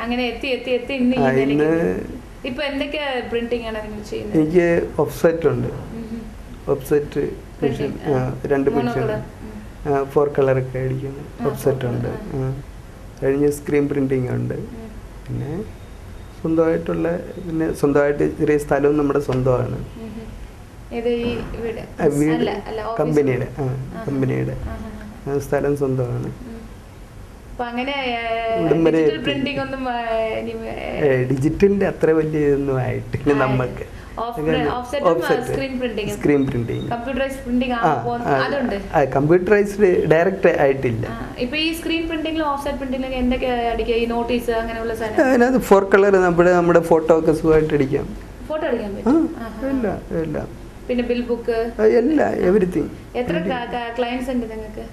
അങ്ങനെ എത്തി എത്തി എത്തി ഇപ്പൊ എന്തൊക്കെ പ്രിന്റിംഗ് ആണ് നിങ്ങൾ ചെയ്യുന്നത്? എനിക്ക് ഓഫ്സെറ്റ് ഉണ്ട്. ഓഫ്സെറ്റ് 2 മെഷീൻ 4 കളറൊക്കെ അടിക്കുന്നു. ഓഫ്സെറ്റ് ഉണ്ട്. കഴിഞ്ഞ് സ്ക്രീൻ പ്രിന്റിംഗ് ഉണ്ട്. പിന്നെ സ്വന്തമായിട്ട് ചെറിയ സ്ഥലവും നമ്മുടെ സ്വന്തമാണ്. കമ്പനിയുടെ സ്ഥലം സ്വന്തമാണ്. ഡിജിറ്റലിന്റെ അത്ര വലിയ ഇതൊന്നും ആയിട്ടില്ല നമുക്ക്. സ്ക്രീൻ പ്രിന്റിംഗ് കമ്പ്യൂട്ടറൈസ്ഡ് ഡയറക്റ്റ് ആയിട്ടില്ല. അതിനകത്ത് 4 കളർ നമ്മുടെ ഫോട്ടോ ഒക്കെ സുഖമായിട്ട് അടിക്കാം. പിന്നെ ബിൽ ബുക്ക് എല്ലാം എവരിത്തിങ്. എത്ര ക്ലയൻസ് ഉണ്ട് നിങ്ങൾക്ക്?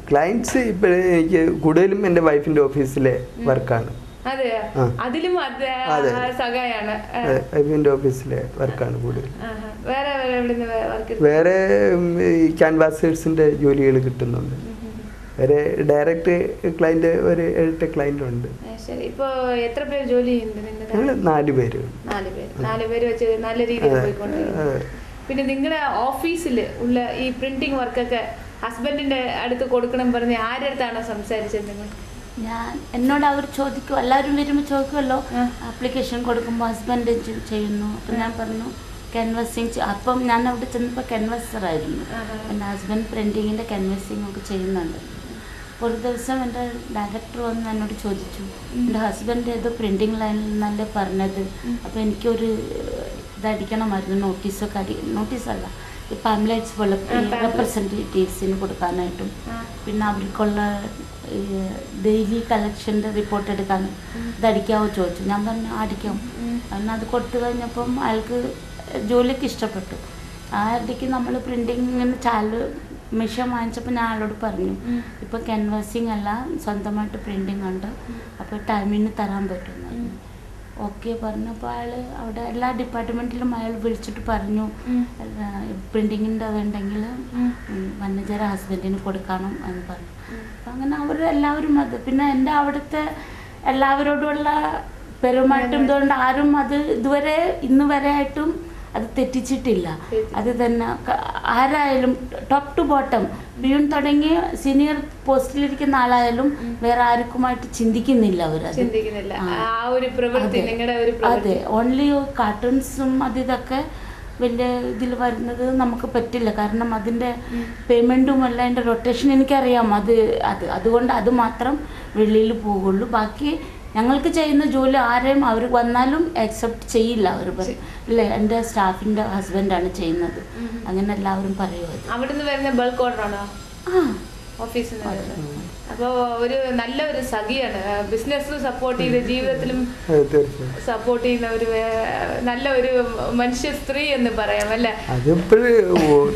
ക്ലയൻസ് ഇപ്പോഴേ എനിക്ക് കൂടുതലും എൻ്റെ വൈഫിന്റെ ഓഫീസിലെ വർക്കാണ്. വൈഫിന്റെ ഓഫീസിലെ വർക്കാണ് കൂടുതൽ. വേറെ ക്യാൻവാസേഴ്സിന്റെ ജോലികൾ കിട്ടുന്നുണ്ട്. വേറെ ഡയറക്റ്റ് ക്ലയന്റ് ഒരു 8 ക്ലയന്റ് ഉണ്ട്. ഞങ്ങൾ 4 പേര്. നല്ല രീതിയിൽ പോയിക്കൊണ്ടിരിക്കുന്നു. പിന്നെ നിങ്ങളുടെ ഓഫീസിൽ ഉള്ള ഈ പ്രിന്റിംഗ് വർക്കൊക്കെ ഹസ്ബൻഡിന്റെ അടുത്ത് കൊടുക്കണം പറഞ്ഞ് ആരുടെ അടുത്താണ് സംസാരിച്ചത് നിങ്ങൾ? എന്നോട് അവർ ചോദിക്കും, എല്ലാവരും വരുമ്പോൾ ചോദിക്കുമല്ലോ, ആപ്ലിക്കേഷൻ കൊടുക്കുമ്പോൾ ഹസ്ബൻഡ് ചെയ്യുന്നു. അപ്പം ഞാൻ പറഞ്ഞു ക്യാൻവാസിങ്. അപ്പം ഞാൻ അവിടെ ചെന്നപ്പോൾ ക്യാൻവാസറായിരുന്നു. എൻ്റെ ഹസ്ബൻഡ് പ്രിൻറ്റിങ്ങിൻ്റെ ക്യാൻവാസിങ് ഒക്കെ ചെയ്യുന്നുണ്ട്. അപ്പോൾ ഒരു ദിവസം എൻ്റെ ഡയറക്ടർ വന്ന് എന്നോട് ചോദിച്ചു, എൻ്റെ ഹസ്ബൻഡ് ഏതോ പ്രിൻറ്റിങ് ലൈനിൽ നിന്നല്ലേ പറഞ്ഞത്, അപ്പോൾ എനിക്കൊരു ഇതടിക്കണമായിരുന്നു, നോട്ടീസല്ല ഈ പാംപ്ലേറ്റ്സ് പോലെ റെപ്രസെൻറ്റേറ്റീവ്സിന് കൊടുക്കാനായിട്ടും പിന്നെ അവർക്കുള്ള ഡെയിലി കളക്ഷൻ്റെ റിപ്പോർട്ട് എടുക്കാനും ഇതടിക്കാമോ ചോദിച്ചു. ഞാൻ പറഞ്ഞു അടിക്കാം. കാരണം അത് കൊടുത്തു കഴിഞ്ഞപ്പം അയാൾക്ക് ജോലിയൊക്കെ ഇഷ്ടപ്പെട്ടു. ആ ഇടയ്ക്ക് നമ്മൾ പ്രിൻറ്റിങ്ങിന് മെഷീൻ വാങ്ങിച്ചപ്പോൾ ഞാൻ അയാളോട് പറഞ്ഞു, ഇപ്പോൾ ക്യാൻവാസിങ് അല്ല സ്വന്തമായിട്ട് പ്രിൻറ്റിങ് ഉണ്ട്, അപ്പോൾ ടൈമിന് തരാൻ പറ്റുമെന്ന്. ഓക്കെ പറഞ്ഞപ്പോൾ അയാൾ അവിടെ എല്ലാ ഡിപ്പാർട്ട്മെൻറ്റിലും അയാൾ വിളിച്ചിട്ട് പറഞ്ഞു പ്രിൻറ്റിങ്ങിൻ്റെ അതുണ്ടെങ്കിൽ മാനേജർ ഹസ്ബൻഡിന് കൊടുക്കണം എന്ന് പറഞ്ഞു. അപ്പം അങ്ങനെ അവരെല്ലാവരും അത് പിന്നെ എൻ്റെ അവിടുത്തെ എല്ലാവരോടുള്ള പെരുമാറ്റം ഇതുകൊണ്ട് ആരും അത് ഇതുവരെ ഇന്ന് വരെ ആയിട്ടും അത് തെറ്റിച്ചിട്ടില്ല. അത് തന്നെ ആരായാലും ടോപ്പ് ടു ബോട്ടം പിയൂൺ തുടങ്ങി സീനിയർ പോസ്റ്റിലിരിക്കുന്ന ആളായാലും വേറെ ആർക്കുമായിട്ട് ചിന്തിക്കുന്നില്ല അവരത്. അതെ, ഓൺലി കാർട്ടൂൺസും ഇതൊക്കെ വലിയ ഇതിൽ വരുന്നത് നമുക്ക് പറ്റില്ല. കാരണം അതിൻ്റെ പേയ്മെൻറ്റും അല്ല അതിൻ്റെ റൊട്ടേഷൻ എനിക്കറിയാം. അതുകൊണ്ട് അത് മാത്രം വെളിയിൽ പോകുള്ളൂ. ബാക്കി ഞങ്ങൾക്ക് ചെയ്യുന്ന ജോലി ആരെയും അവർ വന്നാലും അക്സെപ്റ്റ് ചെയ്യില്ല. അവർ പറയും അല്ലേ എൻ്റെ സ്റ്റാഫിൻ്റെ ഹസ്ബൻഡാണ് ചെയ്യുന്നത്, അങ്ങനെ എല്ലാവരും പറയുമോ. അവിടുന്ന് വരുന്ന ബൾക്ക് ഓർഡറാണോ? ഓഫീസിൽ നിന്ന്. അപ്പോൾ ഒരു നല്ലൊരു സഖിയാണ്, ബിസിനസ്സിലും സപ്പോർട്ട് ചെയ്ത് ജീവിതത്തിലും സപ്പോർട്ട് ചെയ്യുന്ന ഒരു നല്ല ഒരു മനുഷ്യ സ്ത്രീ എന്ന് പറയാം അല്ലേ. അതെപ്പോഴും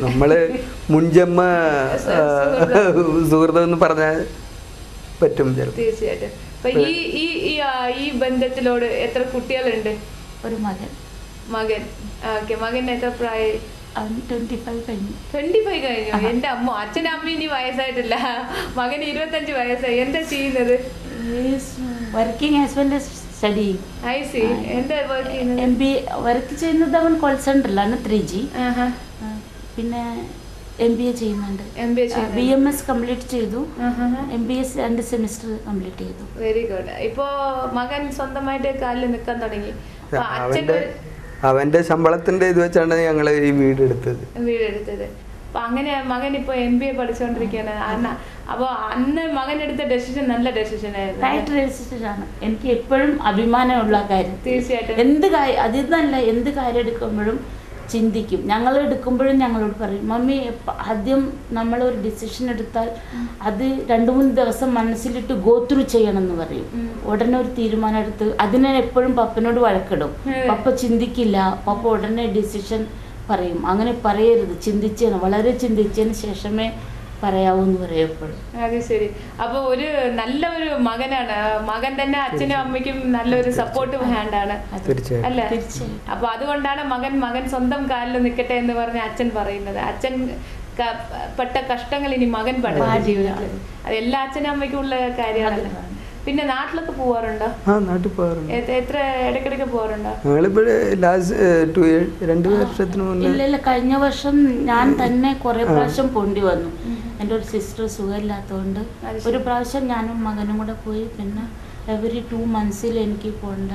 നമ്മള് മുൻജന്മ സുഹൃത്തം എന്ന് പറഞ്ഞാൽ പറ്റും. തീർച്ചയായിട്ടും. അപ്പൊ ഈ ബന്ധത്തിലോട് എത്ര കുട്ടികളുണ്ട്? ഒരു മകൻ. ഓക്കെ, മകൻ എത്ര പ്രായം? 25 കഴിഞ്ഞു. 25 കഴിഞ്ഞു. എന്റെ അമ്മ, അച്ഛനും അമ്മയും ഇനി വയസ്സായിട്ടില്ല, മകന് 25 വയസ്സായി. എന്താ ചെയ്യുന്നത്? Working as well as study. I C. എന്താ വർക്ക് ചെയ്യുന്നത്? MBA വർക്ക് ചെയ്യുന്നത് അവൻ കോൾ സെന്ററിലാണ് 3G. പിന്നെ MBA ചെയ്യുന്നുണ്ട്. BMS കംപ്ലീറ്റ് ചെയ്തു. MBA 2 സെമിസ്റ്റർ കംപ്ലീറ്റ് ചെയ്തു. Very good. ഇപ്പോ മകൻ സ്വന്തമായിട്ട് കാലിൽ നിൽക്കാൻ തുടങ്ങി. അവന്റെ ശമ്പളത്തിന്റെ ഇത് വെച്ചാണ് ഞങ്ങള് ഈ വീടെടുത്തത്. അപ്പൊ അങ്ങനെ മകൻ ഇപ്പൊ MBA പഠിച്ചുകൊണ്ടിരിക്കുകയാണ്. അപ്പൊ അന്ന് മകൻ എടുത്ത ഡെസിഷൻ നല്ല ഡെസിഷൻ ആയിരുന്നു. റൈറ്റ് ഡെസിഷൻ ആണ്. എനിക്ക് എപ്പോഴും അഭിമാനമുള്ള കാര്യം. തീർച്ചയായിട്ടും. എന്ത് കാര്യം എടുക്കുമ്പോഴും ചിന്തിക്കും. ഞങ്ങൾ എടുക്കുമ്പോഴും ഞങ്ങളോട് പറയും, മമ്മി ആദ്യം നമ്മളൊരു ഡിസിഷൻ എടുത്താൽ അത് 2-3 ദിവസം മനസ്സിലിട്ട് ഗോ ത്രൂ ചെയ്യണം എന്ന് പറയും. ഉടനെ ഒരു തീരുമാനം എടുത്ത് അതിനെ എപ്പോഴും പപ്പനോട് വഴക്കിടും. പപ്പ ചിന്തിക്കില്ല, പപ്പ ഉടനെ ഡിസിഷൻ പറയും. അങ്ങനെ പറയരുത്, വളരെ ചിന്തിച്ചതിന് ശേഷമേ പറയാവൂന്ന് പറയപ്പോഴും. അത് ശരി. അപ്പൊ ഒരു നല്ലൊരു മകനാണ്. മകൻ തന്നെ അച്ഛനും അമ്മയ്ക്കും നല്ലൊരു സപ്പോർട്ടീവ് ഹാൻഡാണ് അല്ലേ? അപ്പൊ അതുകൊണ്ടാണ് മകൻ സ്വന്തം കാലിൽ നിൽക്കട്ടെ എന്ന് പറഞ്ഞ അച്ഛൻ പറയുന്നത്. അച്ഛൻ പെട്ട കഷ്ടങ്ങൾ ഇനി മകൻ പെടും ജീവിതത്തിൽ. അത് എല്ലാ അച്ഛനും അമ്മയ്ക്കും ഉള്ള കാര്യമാണല്ലോ. പിന്നെ നാട്ടിലൊക്കെ പോവാറുണ്ടോ? ആ നാട്ടിൽ പോകാറുണ്ട്. എത്ര ഇടയ്ക്കിടയ്ക്ക് പോവാറുണ്ടോ? ഞങ്ങളിപ്പോഴേ ലാസ്റ്റ് 2 വർഷത്തിന് മുന്നേ. ഇല്ല, കഴിഞ്ഞ വർഷം ഞാൻ തന്നെ കുറെ പ്രാവശ്യം പോണ്ടി വന്നു. എൻ്റെ ഒരു സിസ്റ്റർ സുഖമില്ലാത്തതുകൊണ്ട് ഒരു പ്രാവശ്യം ഞാനും മകനും കൂടെ പോയി. പിന്നെ എവറി 2 months എനിക്ക് പോകേണ്ട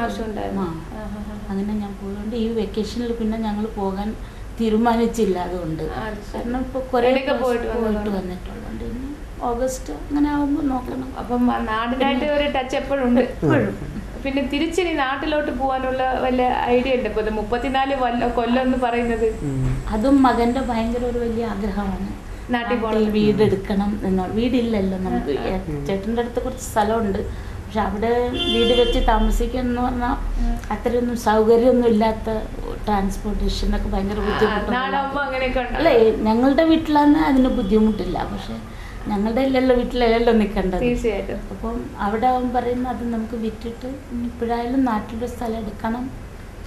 ആവശ്യമുണ്ടായിരുന്നു. അങ്ങനെ ഞാൻ പോയതുകൊണ്ട് ഈ വെക്കേഷനിൽ പിന്നെ ഞങ്ങൾ പോകാൻ തീരുമാനിച്ചില്ല. അതുകൊണ്ട് കാരണം ഇപ്പോൾ കുറേ പോയിട്ട് വന്നിട്ടുള്ളതുകൊണ്ട് ഇനി ഓഗസ്റ്റ് അങ്ങനെ ആവുമ്പോൾ നോക്കണം. അപ്പം നാടിനായിട്ട് ഒരു ടച്ച് എപ്പോഴും ഉണ്ട്. പിന്നെ തിരിച്ചിനി നാട്ടിലോട്ട് പോകാനുള്ള വല്ല ഐഡിയ ഉണ്ട്? ഇപ്പോൾ 34 കൊല്ലം എന്ന് പറയുന്നത് അതും മകൻ്റെ ഭയങ്കര ഒരു വലിയ ആഗ്രഹമാണ്. നാട്ടിൽ വീടെടുക്കണം എന്നോ. വീടില്ലല്ലോ നമുക്ക്. ചേട്ടൻ്റെ അടുത്ത് കുറച്ച് സ്ഥലമുണ്ട്, പക്ഷെ അവിടെ വീട് വെച്ച് താമസിക്കുക എന്ന് പറഞ്ഞാൽ അത്രയൊന്നും സൗകര്യമൊന്നും ഇല്ലാത്ത, ട്രാൻസ്പോർട്ടേഷനൊക്കെ ഭയങ്കര ബുദ്ധിമുട്ടാണ്. അല്ലേ, ഞങ്ങളുടെ വീട്ടിലാണ് അതിന് ബുദ്ധിമുട്ടില്ല, പക്ഷെ ഞങ്ങളുടെ വീട്ടിലല്ലല്ലോ നിൽക്കേണ്ടത്. തീർച്ചയായിട്ടും. അപ്പം അവിടെ അവൻ പറയുന്നത് അത് നമുക്ക് വിറ്റിട്ട് ഇപ്പോഴായാലും നാട്ടിലൊരു സ്ഥലം എടുക്കണം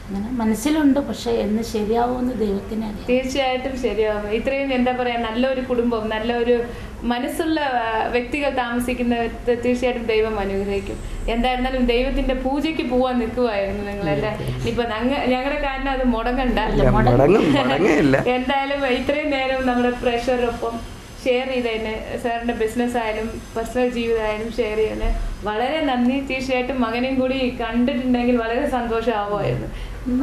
അങ്ങനെ മനസ്സിലുണ്ട്. പക്ഷെ എന്ന് ശരിയാവുമെന്ന് ദൈവത്തിന് അറിയാം. തീർച്ചയായിട്ടും ശരിയാവും. ഇത്രയും എന്താ പറയാ, നല്ലൊരു കുടുംബം, നല്ലൊരു മനസ്സുള്ള വ്യക്തികൾ താമസിക്കുന്ന തീർച്ചയായിട്ടും ദൈവം അനുഗ്രഹിക്കും. എന്തായിരുന്നാലും ദൈവത്തിന്റെ പൂജയ്ക്ക് പോവാൻ നിൽക്കുമായിരുന്നു നിങ്ങളല്ലേ. ഇനിയിപ്പോ ഞങ്ങളുടെ കാരണം അത് മുടങ്ങണ്ട. എന്തായാലും ഇത്രയും നേരം നമ്മുടെ പ്രേക്ഷകരൊപ്പം ഷെയർ ചെയ്തതിന്, സാറിൻ്റെ ബിസിനസ് ആയാലും പേഴ്സണൽ ജീവിതമായാലും ഷെയർ ചെയ്യുന്നതിന് വളരെ നന്ദി. തീർച്ചയായിട്ടും മകനെയും കൂടി കണ്ടിട്ടുണ്ടെങ്കിൽ വളരെ സന്തോഷമാവുമായിരുന്നു.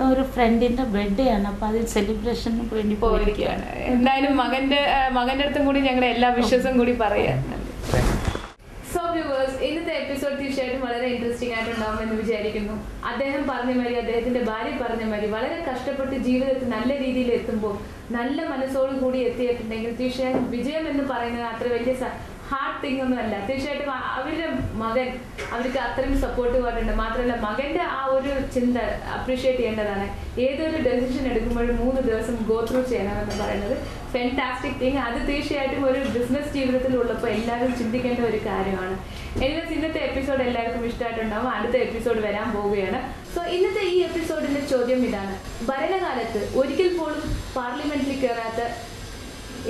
ഒരു ഫ്രണ്ടിന്റെ ബർത്ത്ഡേ ആണ്, അപ്പോൾ അതിൽ സെലിബ്രേഷന് വേണ്ടി പോയിരിക്കുകയാണ്. എന്തായാലും മകൻ്റെ അടുത്തും കൂടി ഞങ്ങളുടെ എല്ലാ വിഷസും കൂടി പറയാം. സോ വ്യൂവേഴ്സ്, ഇന്നത്തെ എപ്പിസോഡ് തീർച്ചയായിട്ടും വളരെ ഇൻട്രസ്റ്റിംഗ് ആയിട്ടുണ്ടാവുമെന്ന് വിചാരിക്കുന്നു. അദ്ദേഹം പറഞ്ഞ മാതിരി, അദ്ദേഹത്തിന്റെ ഭാര്യ പറഞ്ഞ മാതിരി വളരെ കഷ്ടപ്പെട്ട് ജീവിതത്തിൽ നല്ല രീതിയിൽ എത്തുമ്പോൾ നല്ല മനസ്സോട് കൂടി എത്തിയിട്ടുണ്ടെങ്കിൽ തീർച്ചയായും വിജയം എന്ന് പറയുന്നത് അത്ര വലിയ ഹാർഡ് തിങ് ഒന്നും അല്ല. തീർച്ചയായിട്ടും അവരുടെ മകൻ അവർക്ക് അത്രയും സപ്പോർട്ടീവ് ആയിട്ടുണ്ട്. മാത്രമല്ല മകന്റെ ആ ഒരു ചിന്ത അപ്രീഷിയേറ്റ് ചെയ്യേണ്ടതാണ്. ഏതൊരു ഡെസിഷൻ എടുക്കുമ്പോഴും 3 ദിവസം ഗോ ത്രൂ ചെയ്യണമെന്ന് പറയുന്നത് ഫാന്റാസ്റ്റിക് തിങ്. അത് തീർച്ചയായിട്ടും ഒരു ബിസിനസ് ജീവിതത്തിൽ ഉള്ളപ്പോൾ എല്ലാവരും ചിന്തിക്കേണ്ട ഒരു കാര്യമാണ്. എനിവേസ് ഇന്നത്തെ എപ്പിസോഡ് എല്ലാവർക്കും ഇഷ്ടമായിട്ടുണ്ടാവും. അടുത്ത എപ്പിസോഡ് വരാൻ പോവുകയാണ്. സോ ഇന്നത്തെ ഈ എപ്പിസോഡിന്റെ ചോദ്യം ഇതാണ്: ഭരണകാലത്ത് ഒരിക്കൽ പോലും പാർലമെന്റിൽ കയറാത്ത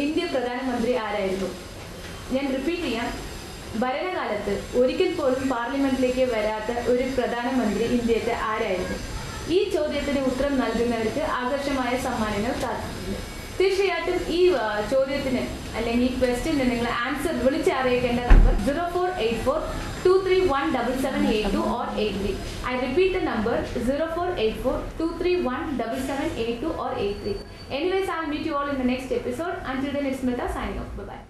ഇന്ത്യ പ്രധാനമന്ത്രി ആരായിരുന്നു? ഞാൻ റിപ്പീറ്റ് ചെയ്യാം. ഭരണകാലത്ത് ഒരിക്കൽ പോലും പാർലമെന്റിലേക്ക് വരാത്ത ഒരു പ്രധാനമന്ത്രി ഇന്ത്യത്തെ ആരായിരുന്നു? ഈ ചോദ്യത്തിന് ഉത്തരം നൽകുന്നവർക്ക് ആകർഷമായ സമ്മാനങ്ങൾ കാത്തിട്ടുണ്ട്. തീർച്ചയായിട്ടും ഈ ചോദ്യത്തിന് അല്ലെങ്കിൽ ഈ ക്വസ്റ്റ്യന് നിങ്ങൾ ആൻസർ വിളിച്ച് അറിയിക്കേണ്ട number 0484231778 or 83. I repeat the number 0484231778 or 83. Anyways, I'll meet you all in the next episode. Until then, it's Smita signing off. Bye-bye.